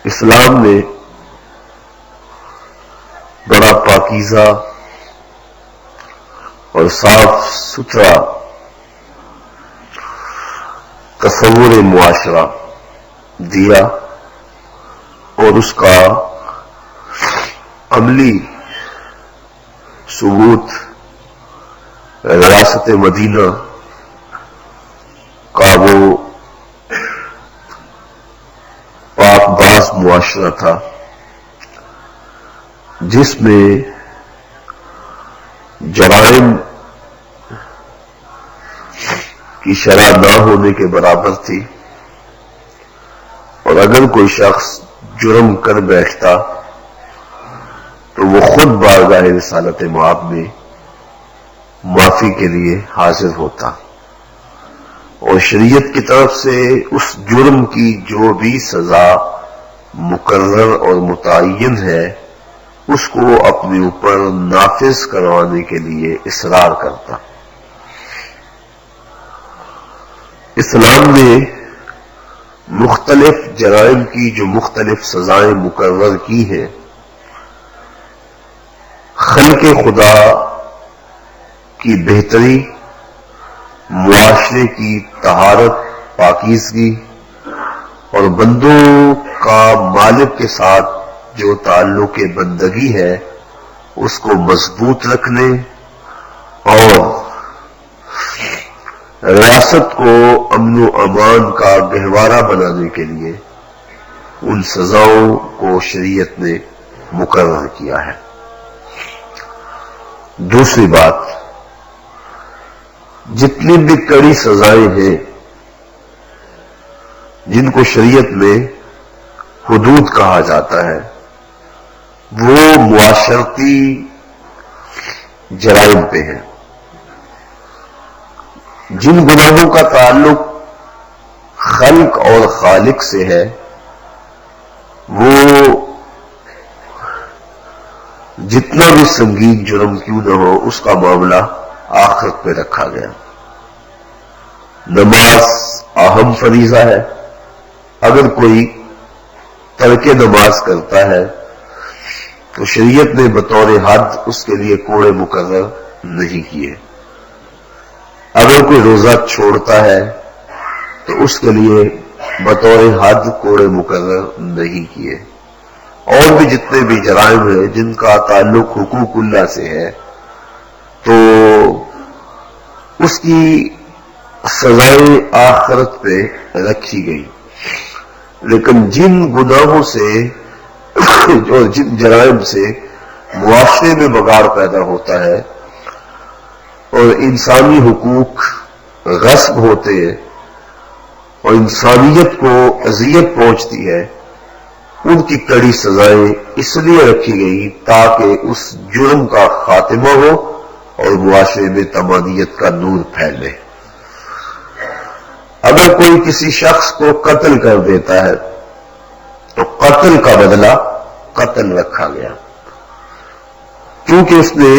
اسلام نے بڑا پاکیزہ اور صاف ستھرا تصور معاشرہ دیا اور اس کا عملی ثبوت ریاست مدینہ کا وہ پاک باز معاشرہ تھا جس میں جرائم کی شرح نہ ہونے کے برابر تھی، اور اگر کوئی شخص جرم کر بیٹھتا تو وہ خود بارگاہ رسالت مآب میں معافی کے لیے حاضر ہوتا، اور شریعت کی طرف سے اس جرم کی جو بھی سزا مقرر اور متعین ہے اس کو اپنے اوپر نافذ کروانے کے لیے اصرار کرتا۔ اسلام نے مختلف جرائم کی جو مختلف سزائیں مقرر کی ہیں، خلق خدا کی بہتری، معاشرے کی طہارت پاکیزگی اور بندوں کا مالک کے ساتھ جو تعلق بندگی ہے اس کو مضبوط رکھنے اور ریاست کو امن و امان کا گہوارہ بنانے کے لیے ان سزاؤں کو شریعت نے مقرر کیا ہے۔ دوسری بات، جتنی بھی کڑی سزائیں ہیں جن کو شریعت میں حدود کہا جاتا ہے، وہ معاشرتی جرائم پہ ہیں۔ جن گناہوں کا تعلق خلق اور خالق سے ہے وہ جتنا بھی سنگین جرم کیوں نہ ہو اس کا معاملہ آخرت پہ رکھا گیا۔ نماز اہم فریضہ ہے، اگر کوئی ترک نماز کرتا ہے تو شریعت نے بطور حد اس کے لیے کوڑے مقرر نہیں کیے۔ اگر کوئی روزہ چھوڑتا ہے تو اس کے لیے بطور حد کوڑے مقرر نہیں کیے۔ اور بھی جتنے بھی جرائم ہیں جن کا تعلق حقوق اللہ سے ہے تو اس کی سزائیں آخرت پہ رکھی گئی، لیکن جن گناہوں سے اور جن جرائم سے معاشرے میں بگاڑ پیدا ہوتا ہے اور انسانی حقوق غصب ہوتے ہیں اور انسانیت کو اذیت پہنچتی ہے، ان کی کڑی سزائیں اس لیے رکھی گئی تاکہ اس جرم کا خاتمہ ہو اور معاشرے میں تمانیت کا نور پھیلے۔ اگر کوئی کسی شخص کو قتل کر دیتا ہے تو قتل کا بدلہ قتل رکھا گیا، کیونکہ اس نے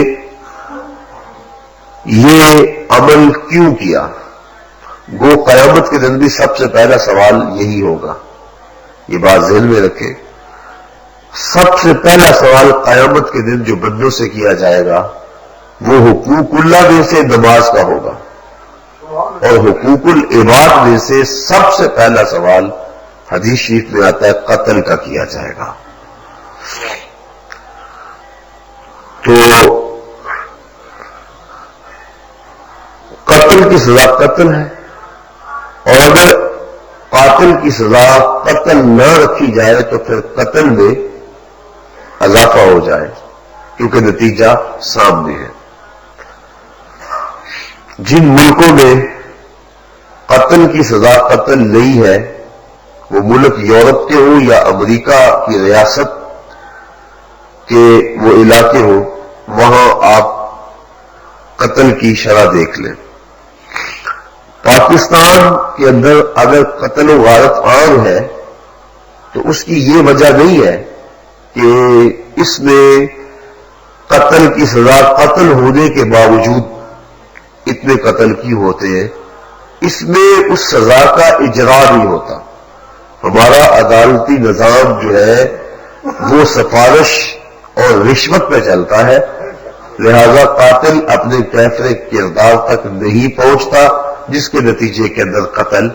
یہ عمل کیوں کیا۔ گو قیامت کے دن بھی سب سے پہلا سوال یہی ہوگا، یہ بات ذہن میں رکھے، سب سے پہلا سوال قیامت کے دن جو بندوں سے کیا جائے گا وہ حقوق اللہ میں سے نماز کا ہوگا، اور حقوق العباد میں سے سب سے پہلا سوال حدیث شریف میں آتا ہے قتل کا کیا جائے گا۔ تو قتل کی سزا قتل ہے، اور اگر قاتل کی سزا قتل نہ رکھی جائے تو پھر قتل میں اضافہ ہو جائے، کیونکہ نتیجہ سامنے ہے۔ جن ملکوں میں قتل کی سزا قتل نہیں ہے، وہ ملک یورپ کے ہوں یا امریکہ کی ریاست کے وہ علاقے ہوں، وہاں آپ قتل کی شرح دیکھ لیں۔ پاکستان کے اندر اگر قتل و غارت عام ہے تو اس کی یہ وجہ نہیں ہے کہ اس میں قتل کی سزا قتل ہونے کے باوجود اتنے قتل کیوں ہوتے ہیں، اس میں اس سزا کا اجرا نہیں ہوتا۔ ہمارا عدالتی نظام جو ہے وہ سفارش اور رشوت پہ چلتا ہے، لہذا قاتل اپنے کیفر کردار تک نہیں پہنچتا، جس کے نتیجے کے اندر قتل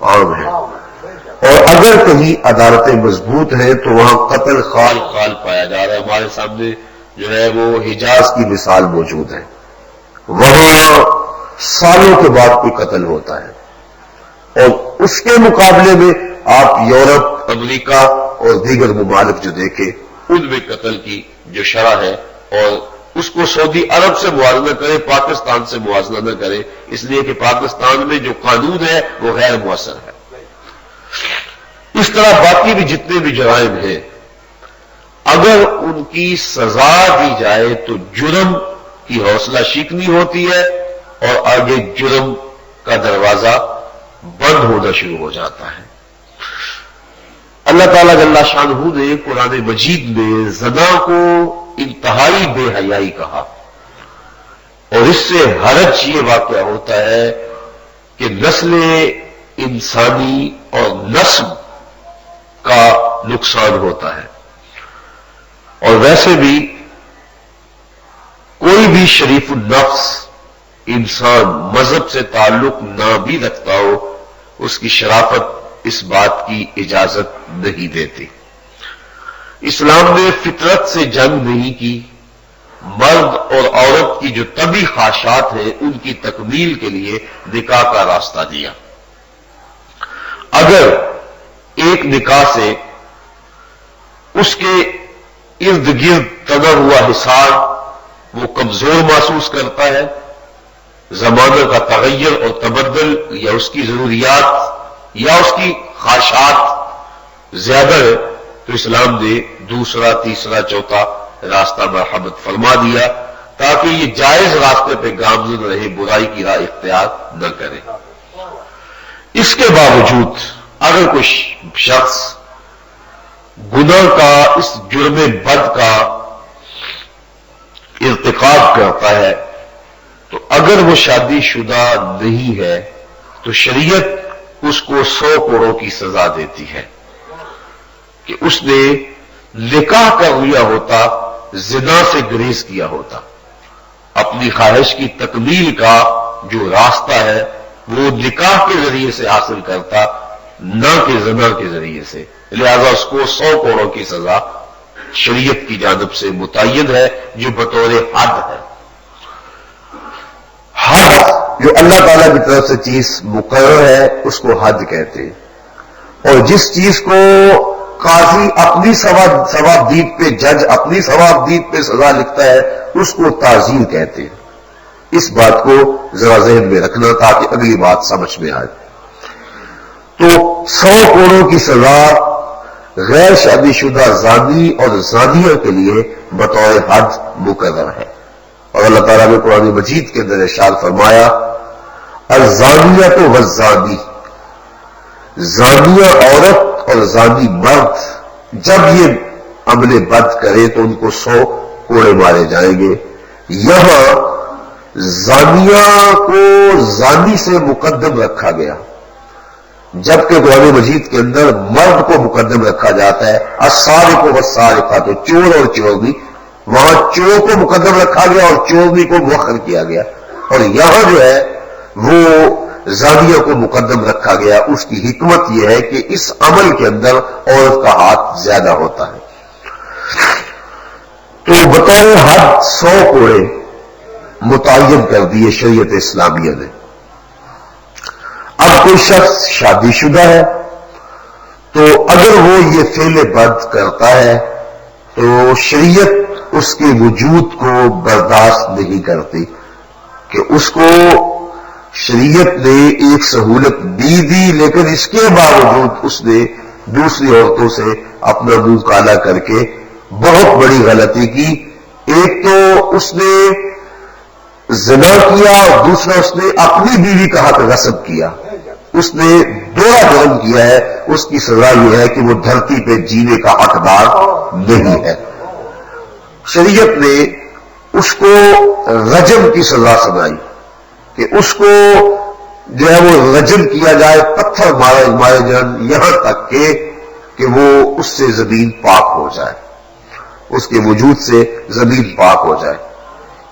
عام ہے۔ اور اگر کہیں عدالتیں مضبوط ہیں تو وہاں قتل خال خال پایا جا رہا ہے۔ ہمارے سامنے جو ہے وہ حجاز کی مثال موجود ہے، وہاں سالوں کے بعد کوئی قتل ہوتا ہے، اور اس کے مقابلے میں آپ یورپ، امریکہ اور دیگر ممالک جو دیکھیں، ان میں قتل کی جو شرح ہے، اور اس کو سعودی عرب سے موازنہ کرے، پاکستان سے موازنہ نہ کرے، اس لیے کہ پاکستان میں جو قانون ہے وہ غیر مؤثر ہے۔ اس طرح باقی بھی جتنے بھی جرائم ہیں، اگر ان کی سزا دی جائے تو جرم کی حوصلہ شکنی ہوتی ہے اور آگے جرم کا دروازہ بند ہونا شروع ہو جاتا ہے۔ اللہ تعالیٰ جل شانہ نے قرآن مجید میں زنا کو انتہائی بے حیائی کہا، اور اس سے حرج یہ واقعہ ہوتا ہے کہ نسل انسانی اور نسل کا نقصان ہوتا ہے۔ اور ویسے بھی کوئی بھی شریف النفس انسان مذہب سے تعلق نہ بھی رکھتا ہو، اس کی شرافت اس بات کی اجازت نہیں دیتی۔ اسلام نے فطرت سے جنگ نہیں کی، مرد اور عورت کی جو طبعی خواہشات ہیں ان کی تکمیل کے لیے نکاح کا راستہ دیا۔ اگر ایک نکاح سے اس کے ارد گرد تنا ہوا حصار وہ کمزور محسوس کرتا ہے، زمانہ کا تغیر اور تبدل یا اس کی ضروریات یا اس کی خواہشات زیادہ ہے، تو اسلام نے دوسرا، تیسرا، چوتھا راستہ مرحمت فرما دیا تاکہ یہ جائز راستے پہ گامزن رہے، برائی کی راہ اختیار نہ کرے۔ اس کے باوجود اگر کوئی شخص گناہ کا، اس جرم بد کا ارتکاب کرتا ہے تو اگر وہ شادی شدہ نہیں ہے تو شریعت اس کو 100 کوڑوں کی سزا دیتی ہے کہ اس نے نکاح کر لیا ہوتا، زنا سے گریز کیا ہوتا، اپنی خواہش کی تکمیل کا جو راستہ ہے وہ نکاح کے ذریعے سے حاصل کرتا، نہ کہ زنا کے ذریعے سے، لہذا اس کو 100 کوڑوں کی سزا شریعت کی جانب سے متعین ہے، جو بطور حد ہے۔ حد جو اللہ تعالیٰ کی طرف سے چیز مقرر ہے اس کو حد کہتے ہیں، اور جس چیز کو قاضی اپنی ثوابدید پہ، جج اپنی ثوابدید پہ سزا لکھتا ہے اس کو تعزیر کہتے ہیں۔ اس بات کو ذرا ذہن میں رکھنا تاکہ اگلی بات سمجھ میں آئے۔ تو 100 کوڑوں کی سزا غیر شادی شدہ زانی اور زانیہ کے لیے بطور حد مقرر ہے، اور اللہ تعالیٰ نے قرآن مجید کے اندر ارشاد فرمایا الزانیۃ والزانی، زانیہ عورت اور زانی مرد جب یہ عمل بد کرے تو ان کو 100 کوڑے مارے جائیں گے۔ یہاں زانیہ کو زانی سے مقدم رکھا گیا، جبکہ قرآن مجید کے اندر مرد کو مقدم رکھا جاتا ہے۔ السارق والسارقہ، تو چور اور چورنی، وہاں چور کو مقدم رکھا گیا اور چورنی کو مؤخر کیا گیا، اور یہاں جو ہے وہ زانیہ کو مقدم رکھا گیا۔ اس کی حکمت یہ ہے کہ اس عمل کے اندر عورت کا ہاتھ زیادہ ہوتا ہے۔ تو بطور حد 100 کوڑے متعین کر دیے شریعت اسلامیہ نے۔ اب کوئی شخص شادی شدہ ہے تو اگر وہ یہ فعل بد کرتا ہے تو شریعت اس کے وجود کو برداشت نہیں کرتی، کہ اس کو شریعت نے ایک سہولت دی لیکن اس کے باوجود اس نے دوسری عورتوں سے اپنا منہ کالا کر کے بہت بڑی غلطی کی۔ ایک تو اس نے زنا کیا اور دوسرا اس نے اپنی بیوی کا حق غصب کیا، اس نے دوہرا جرم کیا ہے۔ اس کی سزا یہ ہے کہ وہ دھرتی پہ جینے کا حقدار نہیں ہے۔ شریعت نے اس کو رجم کی سزا سنائی کہ اس کو جو ہے وہ رجم کیا جائے، پتھر مارے جائیں، یہاں تک کہ وہ اس سے زمین پاک ہو جائے، اس کے وجود سے زمین پاک ہو جائے.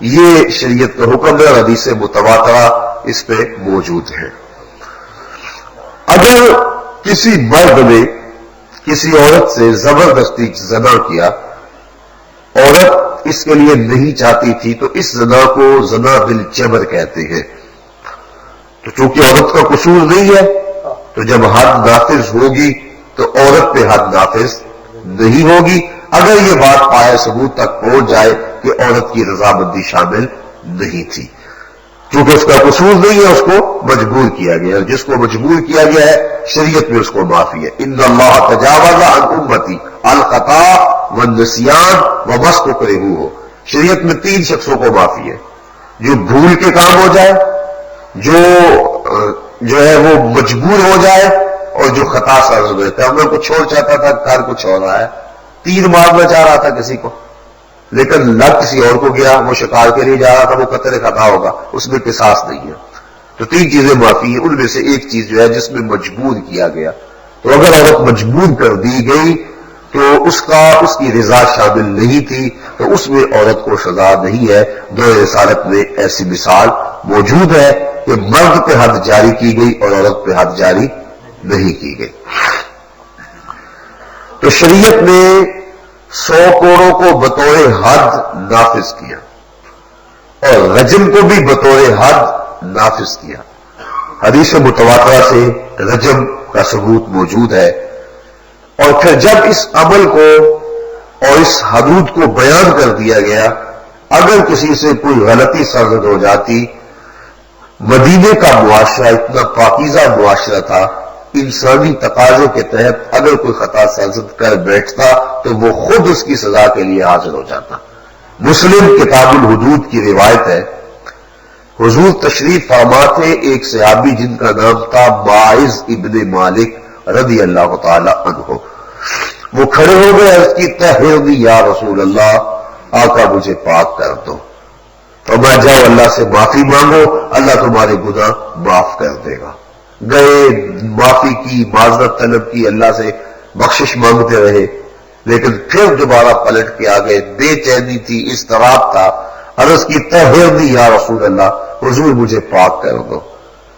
یہ شریعت کا حکم ہے، حدیث متواترہ اس پہ موجود ہے. اگر کسی مرد نے کسی عورت سے زبردستی زنا کیا، عورت اس کے لیے نہیں چاہتی تھی، تو اس زنا کو زنا بالجبر کہتے ہیں. تو چونکہ عورت کا قصور نہیں ہے، تو جب حد نافذ ہوگی تو عورت پہ حد نافذ نہیں ہوگی، اگر یہ بات پایا ثبوت تک پہنچ جائے کہ عورت کی رضامندی شامل نہیں تھی. چونکہ اس کا قصور نہیں ہے، اس کو مجبور کیا گیا، جس کو مجبور کیا گیا ہے شریعت میں اس کو معافی ہے. ان اللہ تجاوز عن امتی الخطا والنسیان وما استکرہوا. شریعت میں 3 شخصوں کو معافی ہے: جو بھول کے کام ہو جائے، جو ہے وہ مجبور ہو جائے، اور جو خطا سرزد ہوتا ہے. میں کچھ چھوڑ چاہتا تھا، کار کچھ ہو رہا ہے، تیر مارنا چاہ رہا تھا کسی کو، لیکن لگ کسی اور کو گیا، وہ شکار کے لیے جا رہا تھا، وہ قتل خطا ہوگا، اس میں قصاص نہیں ہے. تو 3 چیزیں معافی ہیں. ان میں سے ایک چیز جو ہے جس میں مجبور کیا گیا. تو اگر عورت مجبور کر دی گئی تو اس کی رضا شامل نہیں تھی، تو اس میں عورت کو سزا نہیں ہے. دو رسالت میں ایسی مثال موجود ہے کہ مرد پہ حد جاری کی گئی اور عورت پہ حد جاری نہیں کی گئی. تو شریعت نے 100 کوڑوں کو بطور حد نافذ کیا اور رجم کو بھی بطور حد نافذ کیا. حدیث متواترہ سے رجم کا ثبوت موجود ہے. اور پھر جب اس عمل کو اور اس حدود کو بیان کر دیا گیا، اگر کسی سے کوئی غلطی سرزد ہو جاتی، مدینے کا معاشرہ اتنا پاکیزہ معاشرہ تھا، انسانی تقاضے کے تحت اگر کوئی خطا سرزد کر بیٹھتا تو وہ خود اس کی سزا کے لیے حاضر ہو جاتا. مسلم کتاب الحدود کی روایت ہے، حضور تشریف فرما تھے، ایک صحابی جن کا نام تھا باعث ابن مالک رضی اللہ تعالی عنہ، وہ کھڑے ہو گئے، عرض کی طہرنی یا رسول اللہ، آقا مجھے پاک کر دو. فرمایا جاؤ اللہ سے معافی مانگو، اللہ تمہارے گناہ معاف کر دے گا. گئے، معافی کی، معذرت طلب کی، اللہ سے بخشش مانگتے رہے، لیکن پھر دوبارہ پلٹ کے آ گئے. بے چینی تھی، اضطراب تھا. عرض کی طہرنی یا رسول اللہ، حضور مجھے پاک کر دو.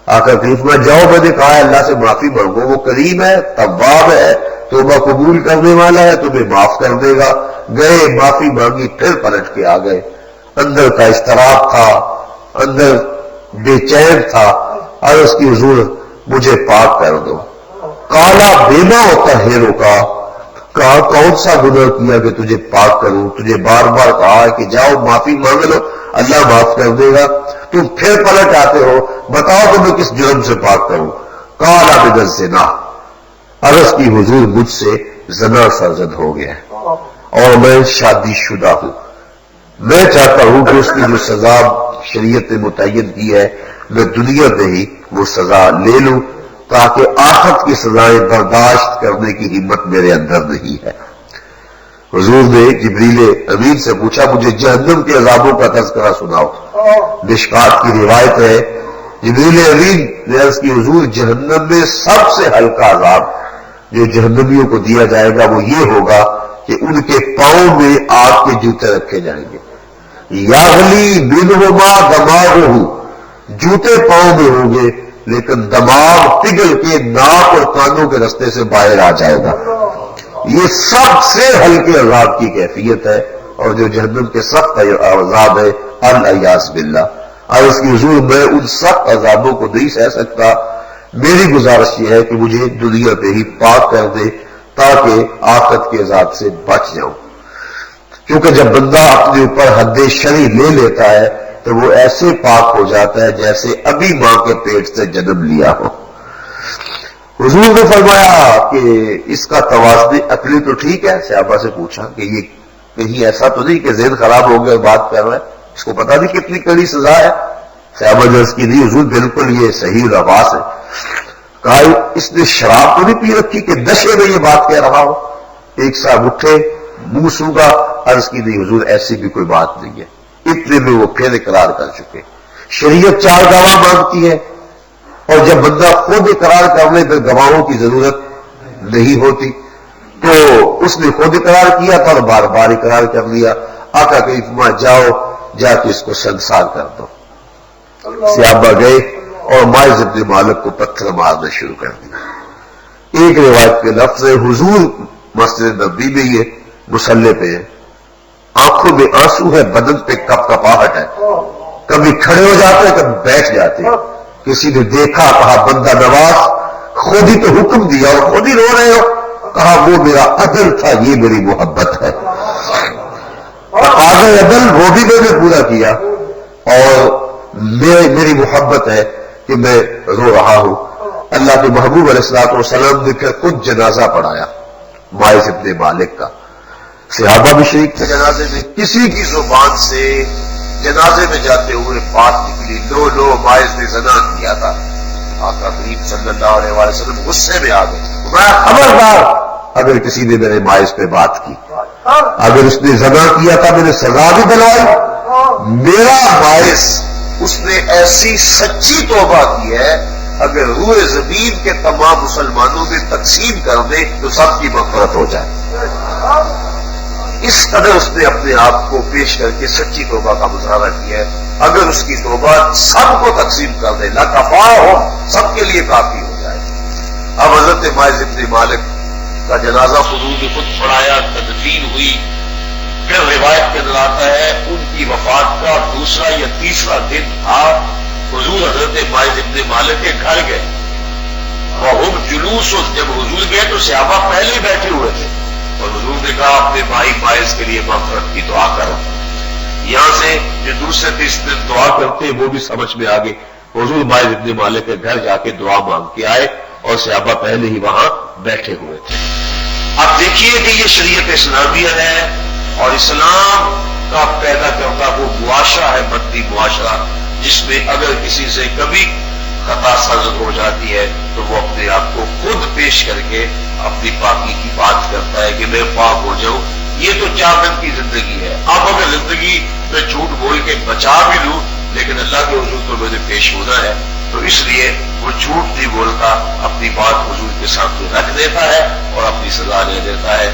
آقا کریم میں جاؤ، میں نے کہا ہے اللہ سے معافی مانگو، وہ کریم ہے، تواب ہے، توبہ قبول کرنے والا ہے، تمہیں معاف کر دے گا. گئے، معافی مانگی، پھر پلٹ کے آ گئے. اندر کا اضطراب تھا، اندر بے چین تھا. عرض کی حضور مجھے پاک کر دو. کالا بیما ہوتا ہیرو کا، کہا کون سا گناہ کیا کہ تجھے پاک کروں؟ تجھے بار بار کہا کہ جاؤ معافی مانگ لو، اللہ معاف کر دے گا، تم پھر پلٹ آتے ہو، بتاؤ کہ میں کس جرم سے پاک کروں؟ کالا من الزنا. عرض کی حضور مجھ سے زنا سرزد ہو گیا اور میں شادی شدہ ہوں. میں چاہتا ہوں کہ اس کی جو سزا شریعت نے متعین کی ہے میں دنیا میں ہی وہ سزا لے لوں، تاکہ آخرت کی سزائیں برداشت کرنے کی ہمت میرے اندر نہیں ہے. حضور نے جبریل امین سے پوچھا مجھے جہنم کے عذابوں کا تذکرہ سناؤ. مشکات کی روایت ہے جبریل امین نے عرض کی حضور جہنم میں سب سے ہلکا عذاب جو جہنمیوں کو دیا جائے گا وہ یہ ہوگا کہ ان کے پاؤں میں آگ کے جوتے رکھے جائیں گے. یاغلی منہما دماغہ، جوتے پاؤں میں ہوں گے لیکن دماغ پگھل کے ناک اور کانوں کے رستے سے باہر آ جائے گا. یہ سب سے ہلکے عذاب کی کیفیت ہے، اور جو جہنم کے سخت عذاب ہے الیاذ باللہ. اور اس کی حضور میں ان سخت عذابوں کو نہیں سہ سکتا. میری گزارش یہ ہے کہ مجھے دنیا پہ ہی پاک کر دے تاکہ آخرت کے عذاب سے بچ جاؤں. کیونکہ جب بندہ اپنے اوپر حد شرعی لے لیتا ہے تو وہ ایسے پاک ہو جاتا ہے جیسے ابھی ماں کے پیٹ سے جنم لیا ہو. حضور نے فرمایا کہ اس کا توازن عقلی تو ٹھیک ہے. صحابہ سے پوچھا کہ یہ کہیں ایسا تو نہیں کہ ذہن خراب ہو گیا بات کر رہا ہے، اس کو پتا نہیں کتنی کڑی سزا ہے؟ صحابہ نے اس کی نہیں حضور بالکل یہ صحیح رواس ہے. کہا اس نے شراب تو نہیں پی رکھی کہ نشے میں یہ بات کہہ رہا ہو؟ ایک صاحب اٹھے، منہ سونگا، عرض کی نہیں حضور ایسی بھی کوئی بات نہیں ہے. اتنے میں وہ پھر اقرار کر چکے. شریعت 4 گواہ مانگتی ہے، اور جب بندہ خود اقرار کر لے پھر گواہوں کی ضرورت نہیں ہوتی. تو اس نے خود اقرار کیا تھا اور بار بار اقرار کر لیا. آقا کہ فرمایا جاؤ جا کے اس کو سنسار کر دو. صحابہ گئے اور ماعز ابن مالک کو پتھر مارنا شروع کر دیا. ایک روایت کے لفظ ہے حضور مسجد نبوی میں یہ مصلی پہ ہے، آنکھوں میں آنسو ہے، بدن پہ کپ کپاہٹ ہے، کبھی کھڑے ہو جاتے ہیں کبھی بیٹھ جاتے ہیں. کسی نے دیکھا کہا بندہ نواز خود ہی تو حکم دیا اور خود ہی رو رہے ہو. کہا وہ میرا عدل تھا، یہ میری محبت ہے. تقاضۂ عدل وہ بھی میں نے پورا کیا اور میری محبت ہے کہ میں رو رہا ہوں. اللہ کے محبوب علیہ الصلوۃ والسلام نے خود جنازہ پڑھایا ماعز ابن مالک کا. صحابہ بھی شریک تھے جنازے میں. کسی کی زبان سے جنازے میں جاتے ہوئے بات نکلی لو لو ماعز نے زنا کیا تھا. آقا کریم صلی اللہ علیہ وسلم غصے میں آ گئے. خبردار اگر کسی نے میرے ماعز پہ بات کی، اگر اس نے زنا کیا تھا میں نے سزا بھی دلوائی. میرا ماعز اس نے ایسی سچی توبہ کی ہے اگر روئے زمین کے تمام مسلمانوں میں تقسیم کر دے تو سب کی مغفرت ہو جائے. اس قدر اس نے اپنے آپ کو پیش کر کے سچی توبہ کا مظاہرہ کیا ہے. اگر اس کی توبہ سب کو تقسیم کر دے لکفا ہو، سب کے لیے کافی ہو جائے. اب حضرت ماعز ابن مالک کا جنازہ حضور نے خود پڑھایا، تدفین ہوئی. پھر روایت کے اندر آتا ہے ان کی وفات کا دوسرا یا تیسرا دن تھا. حضور حضرت ماعز ابن مالک کے گھر گئے اور جلوس جب حضور گئے تو صحابہ پہلے بیٹھے ہوئے تھے اور حضور نے کہا اپنے بھائی ماعز کے لیے مغفرت کی دعا کرو. یہاں سے جو دوسرے تیسرے دن دعا کرتے وہ بھی سمجھ میں آگے. حضور ماعز ابن مالک کے گھر جا کے دعا مانگ کے آئے اور صحابہ پہلے ہی وہاں بیٹھے ہوئے تھے. اب دیکھیے کہ یہ شریعت اسلامیہ ہے اور اسلام کا پیدا کرتا وہ معاشرہ ہے، مدنی معاشرہ، جس میں اگر کسی سے کبھی خطا سرزد ہو جاتی ہے تو وہ اپنے آپ کو خود پیش کر کے اپنی پاکی کی بات کرتا ہے کہ میں پاک ہو جاؤں. یہ تو 4 دن کی زندگی ہے. اب اگر زندگی میں جھوٹ بول کے بچا بھی لوں لیکن اللہ کے حضور تو میں نے پیش ہونا ہے، تو اس لیے وہ جھوٹ نہیں بولتا، اپنی بات حضور کے سامنے رکھ دیتا ہے اور اپنی سزا لے دیتا ہے.